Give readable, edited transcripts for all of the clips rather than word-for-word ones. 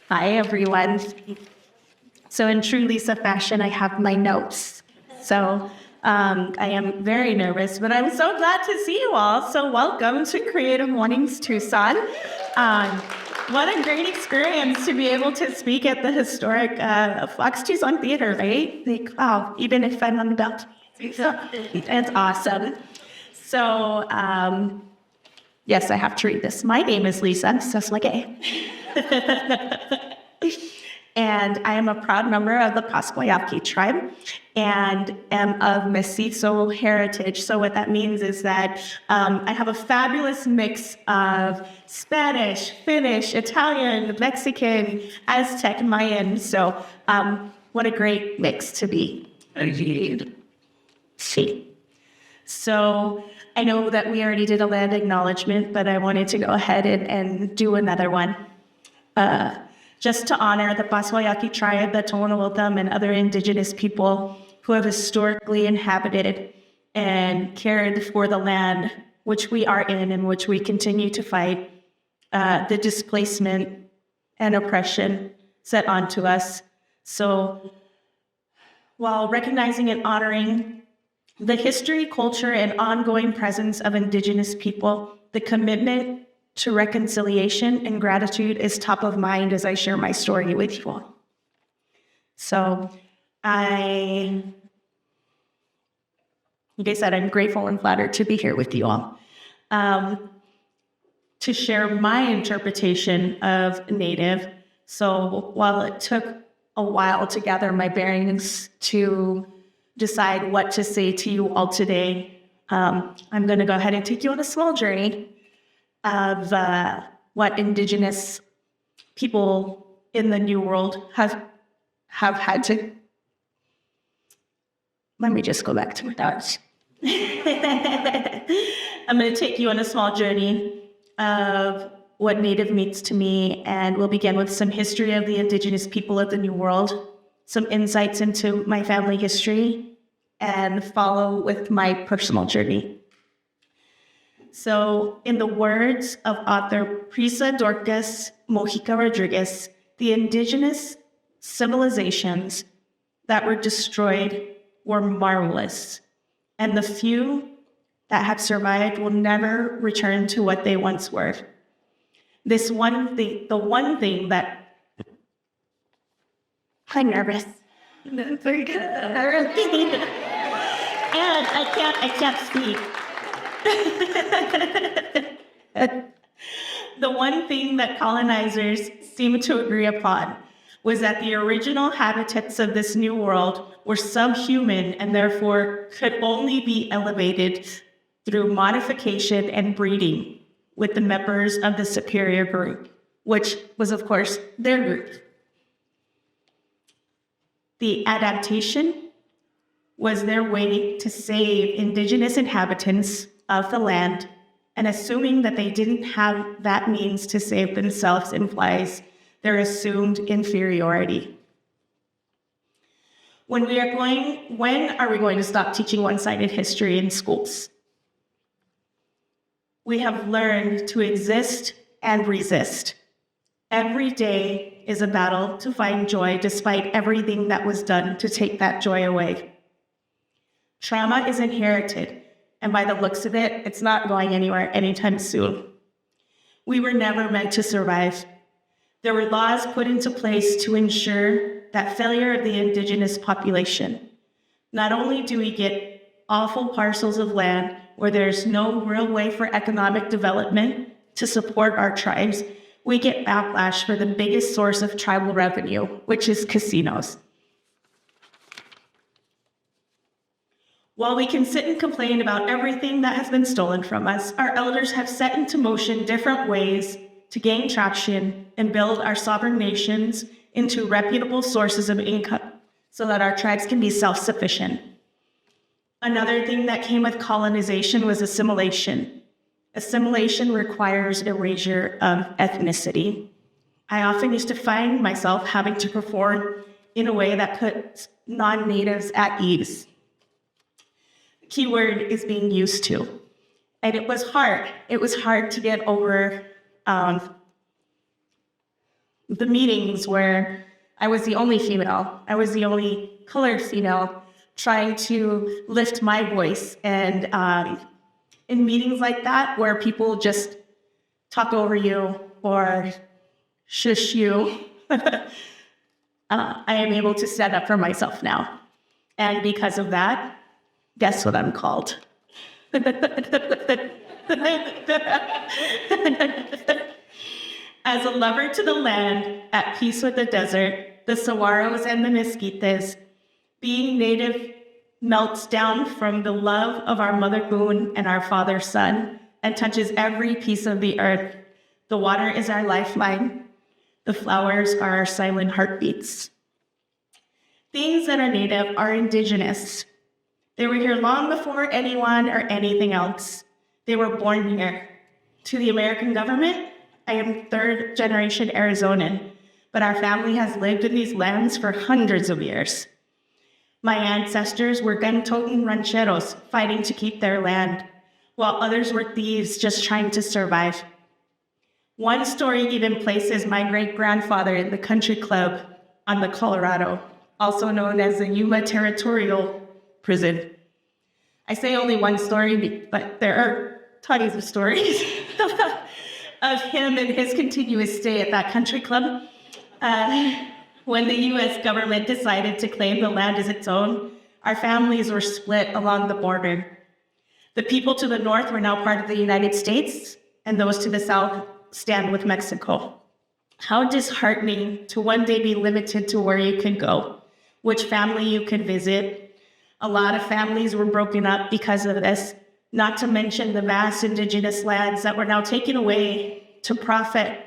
Hi, everyone. So in true Lesah fashion, I have my notes. So I am very nervous, but I'm so glad to see you all. So welcome to Creative Mornings Tucson. What a great experience to be able to speak at the historic Fox Tucson Theater, right? Like, wow, even if I'm on the belt. It's awesome. So, yes, I have to read this. My name is Lesah Sesma-Gay. And I am a proud member of the Pascua Yaqui tribe and am of mestizo heritage. So what that means is that I have a fabulous mix of Spanish, Finnish, Italian, Mexican, Aztec, Mayan. So what a great mix to be. See. So I know that we already did a land acknowledgement, but I wanted to go ahead and do another one. Just to honor the Pascua Yaqui tribe, the Tohono-O'odham, and other indigenous people who have historically inhabited and cared for the land which we are in and which we continue to fight, the displacement and oppression set onto us. So while recognizing and honoring the history, culture, and ongoing presence of indigenous people, the commitment to reconciliation and gratitude is top of mind as I share my story with you all. So like I said, I'm grateful and flattered to be here with you all. To share my interpretation of Native. So while it took a while to gather my bearings to decide what to say to you all today, I'm going to go ahead and take you on a small journey of what indigenous people in the New World have had to. Let me just go back to my notes. I'm going to take you on a small journey of what Native means to me, and we'll begin with some history of the indigenous people of the New World, some insights into my family history, and follow with my personal journey. So, in the words of author Prisa Dorcas Mojica Rodriguez, the indigenous civilizations that were destroyed were marvelous, and the few that have survived will never return to what they once were. The one thing that I'm nervous. And I can't speak. The one thing that colonizers seemed to agree upon was that the original habitats of this new world were subhuman and therefore could only be elevated through modification and breeding with the members of the superior group, which was, of course, their group. The adaptation was their way to save indigenous inhabitants of the land, and assuming that they didn't have that means to save themselves implies their assumed inferiority. When are we going to stop teaching one-sided history in schools? We have learned to exist and resist. Every day is a battle to find joy despite everything that was done to take that joy away. Trauma is inherited, and by the looks of it, it's not going anywhere anytime soon. We were never meant to survive. There were laws put into place to ensure that failure of the indigenous population. Not only do we get awful parcels of land where there's no real way for economic development to support our tribes, we get backlash for the biggest source of tribal revenue, which is casinos. While we can sit and complain about everything that has been stolen from us, our elders have set into motion different ways to gain traction and build our sovereign nations into reputable sources of income so that our tribes can be self-sufficient. Another thing that came with colonization was assimilation. Assimilation requires erasure of ethnicity. I often used to find myself having to perform in a way that puts non-natives at ease. The key word is being used to. And it was hard. It was hard to get over the meetings where I was the only female, I was the only colored female, trying to lift my voice. And in meetings like that, where people just talk over you or shush you, I am able to stand up for myself now. And because of that, guess what I'm called? As a lover to the land, at peace with the desert, the saguaros and the mesquites, being native melts down from the love of our mother moon and our father sun and touches every piece of the earth. The water is our lifeline. The flowers are our silent heartbeats. Things that are native are indigenous. They were here long before anyone or anything else. They were born here. To the American government, I am third generation Arizonan, but our family has lived in these lands for hundreds of years. My ancestors were gun-toting rancheros fighting to keep their land, while others were thieves just trying to survive. One story even places my great-grandfather in the country club on the Colorado, also known as the Yuma Territorial Prison. I say only one story, but there are tons of stories of him and his continuous stay at that country club. When the U.S. government decided to claim the land as its own, our families were split along the border. The people to the north were now part of the United States, and those to the south stand with Mexico. How disheartening to one day be limited to where you could go, which family you could visit. A lot of families were broken up because of this, not to mention the vast indigenous lands that were now taken away to profit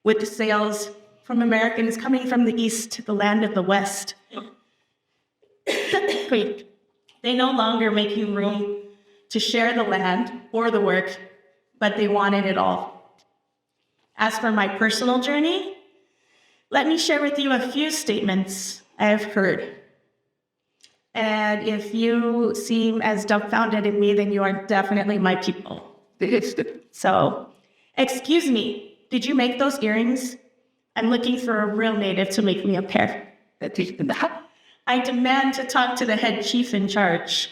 with the sales from Americans coming from the east to the land of the west. They no longer make you room to share the land or the work, but they wanted it all. As for my personal journey, let me share with you a few statements I have heard. And if you seem as dumbfounded in me, then you are definitely my people. So, excuse me, did you make those earrings? I'm looking for a real native to make me a pair. I demand to talk to the head chief in charge.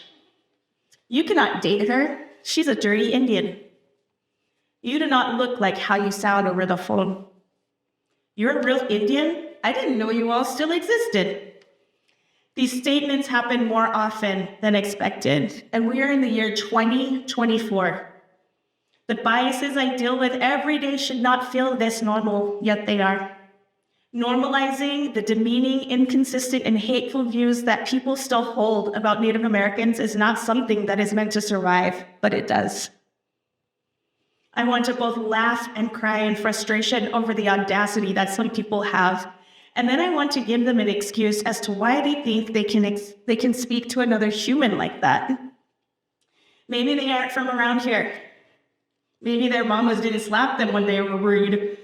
You cannot date her. She's a dirty Indian. You do not look like how you sound over the phone. You're a real Indian? I didn't know you all still existed. These statements happen more often than expected, and we are in the year 2024. The biases I deal with every day should not feel this normal, yet they are. Normalizing the demeaning, inconsistent, and hateful views that people still hold about Native Americans is not something that is meant to survive, but it does. I want to both laugh and cry in frustration over the audacity that some people have, and then I want to give them an excuse as to why they think they can speak to another human like that. Maybe they aren't from around here. Maybe their mamas didn't slap them when they were rude.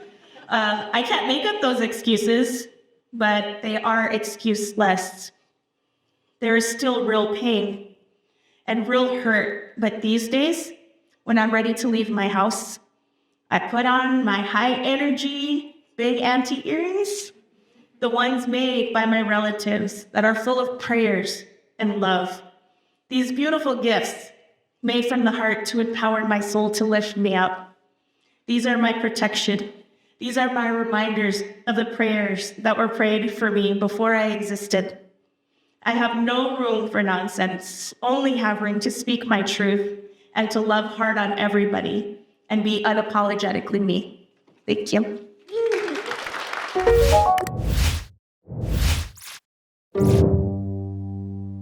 I can't make up those excuses, but they are excuseless. There is still real pain and real hurt, but these days, when I'm ready to leave my house, I put on my high-energy, big auntie earrings, the ones made by my relatives that are full of prayers and love. These beautiful gifts made from the heart to empower my soul to lift me up. These are my protection. These are my reminders of the prayers that were prayed for me before I existed. I have no room for nonsense, only have room to speak my truth and to love hard on everybody and be unapologetically me. Thank you.